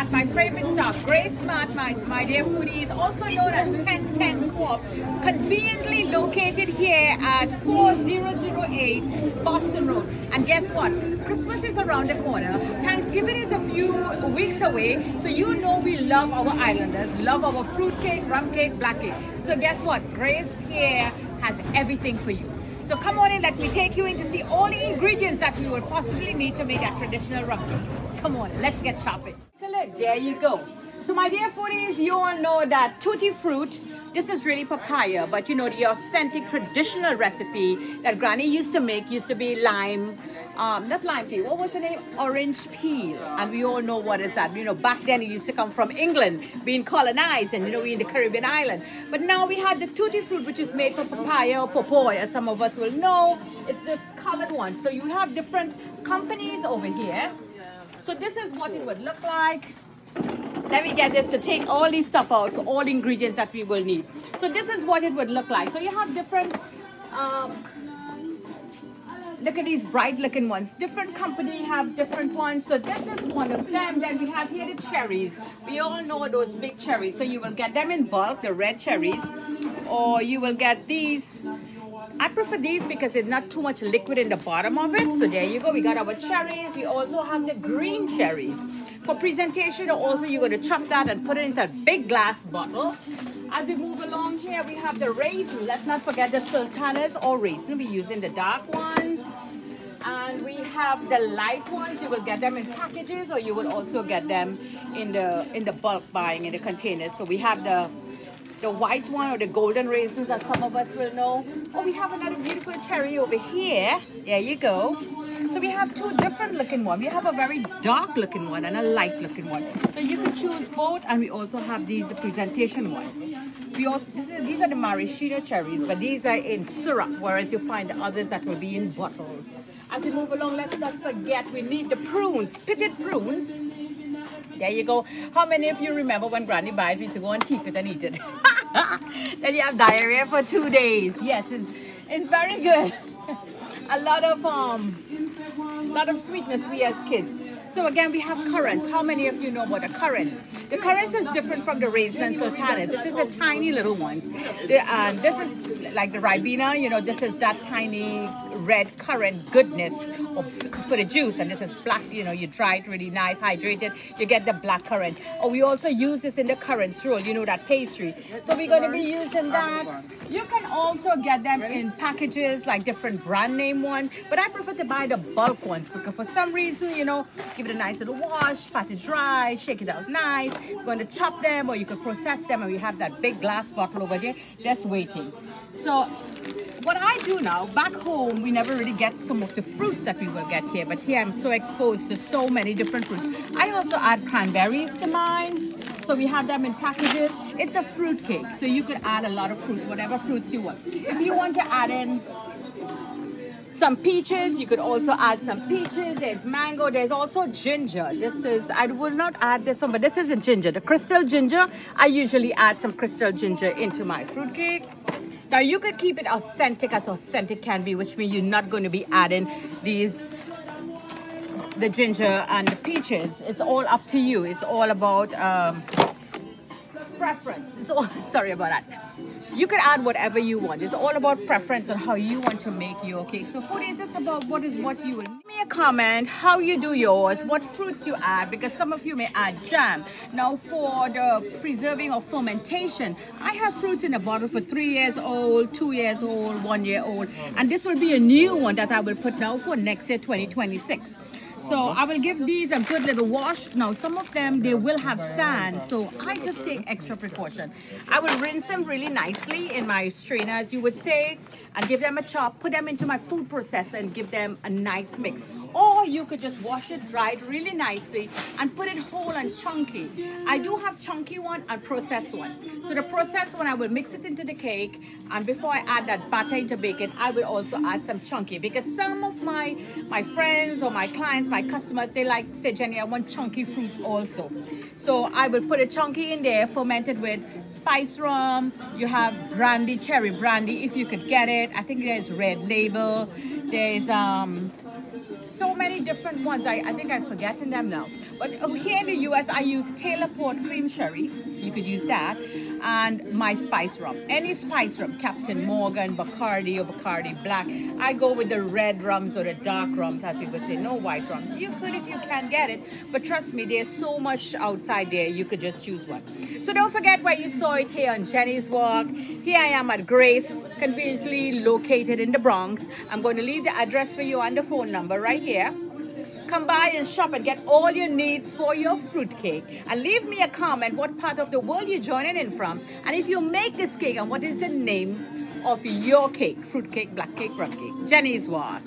at my favorite stop, Grace Smart, my dear foodies, also known as 1010 Co-op, conveniently located here at 4008 Boston Road. And guess what? Christmas is around the corner. Thanksgiving is a few weeks away. So you know we love our islanders, love our fruit cake, rum cake, black cake. So guess what? Grace here has everything for you. So come on in, let me take you in to see all the ingredients that we would possibly need to make a traditional rum cake. Come on, let's get shopping. Look, there you go. So my dear foodies, you all know that tutti fruit, this is really papaya, but you know the authentic traditional recipe that Granny used to make used to be lime, not lime peel, what was the name? Orange peel. And we all know what is that. You know, back then it used to come from England, being colonized, and you know, we in the Caribbean island. But now we have the tutti fruit, which is made from papaya or popoy, as some of us will know. It's this colored one. So you have different companies over here. So this is what it would look like. Let me get this to take all these stuff out, all the ingredients that we will need. So this is what it would look like. So you have different, look at these bright looking ones. Different company have different ones. So this is one of them. Then we have here the cherries. We all know those big cherries. So you will get them in bulk, the red cherries, or you will get these. I prefer these because there's not too much liquid in the bottom of it. So there you go. We got our cherries. We also have the green cherries. For presentation, also you're going to chop that and put it into a big glass bottle. As we move along here, we have the raisin. Let's not forget the sultanas or raisin. We're using the dark ones. And we have the light ones. You will get them in packages, or you will also get them in the bulk buying in the containers. So we have the white one, or the golden raisins, that some of us will know. Oh, we have another beautiful cherry over here. There you go. So we have two different looking ones. We have a very dark looking one and a light looking one. So you can choose both. And we also have these, the presentation one. We also, these are the maraschino cherries, but these are in syrup, whereas you find the others that will be in bottles. As we move along, let's not forget we need the prunes, pitted prunes. There you go. How many of you remember when Granny buys, we used to go and teeth it and eat it? Then you have diarrhea for 2 days. Yes, it's very good. A lot of sweetness we as kids. So again, we have currants. How many of you know about the currants? The currants is different from the raisin and sultanas. This is the tiny little ones. This is like the ribena, you know, this is that tiny red currant goodness for the juice. And this is black, you know, you dry it really nice, hydrated, you get the black currant. Or we also use this in the currants roll, you know, that pastry. So we're going to be using that. You can also get them in packages, like different brand name ones. But I prefer to buy the bulk ones because for some reason, you know, give it a nice little wash, pat it dry, shake it out nice. You're going to chop them, or you could process them, and we have that big glass bottle over there just waiting. So what I do now, back home, we never really get some of the fruits that we will get here, but here I'm so exposed to so many different fruits. I also add cranberries to mine, so we have them in packages. It's a fruit cake, so you could add a lot of fruits, whatever fruits you want. If you want to add in some peaches, you could also add some peaches. There's mango. There's also ginger. This is, I will not add this one, but this is a ginger, the crystal ginger. I usually add some crystal ginger into my fruit cake. Now you could keep it authentic as authentic can be, which means you're not going to be adding the ginger and the peaches. It's all up to you. It's all about preference. It's all, sorry about that. You can add whatever you want. It's all about preference and how you want to make your cake. So food is just about what you will. Leave me a comment how you do yours, what fruits you add, because some of you may add jam. Now for the preserving or fermentation, I have fruits in a bottle for 3 years old, 2 years old, 1 year old. And this will be a new one that I will put now for next year, 2026. So I will give these a good little wash. Now some of them, they will have sand, so I just take extra precaution. I will rinse them really nicely in my strainer, as you would say, and give them a chop, put them into my food processor and give them a nice mix. Or you could just wash it, dry it really nicely and put it whole and chunky. I do have chunky one and processed one. So the processed one, I will mix it into the cake, and before I add that butter into bacon, I will also add some chunky, because some of my friends or my clients, my customers, they like to say, Jenny, I want chunky fruits also. So I will put a chunky in there, fermented with spice rum. You have brandy, cherry brandy, if you could get it. I think there's Red Label. There's so many different ones. I think I'm forgetting them now. But here in the US, I use Taylor Port Cream Sherry. You could use that. And my spice rum. Any spice rum. Captain Morgan, Bacardi or Bacardi Black. I go with the red rums or the dark rums, as people say. No white rums. You could if you can get it. But trust me, there's so much outside there. You could just choose one. So don't forget where you saw it here on Jenny's Walk. Here I am at Grace, conveniently located in the Bronx. I'm going to leave the address for you and the phone number right here. Come by and shop and get all your needs for your fruitcake. And leave me a comment what part of the world you're joining in from. And if you make this cake, and what is the name of your cake? Fruitcake, black cake, rum cake. Jenny's Walk.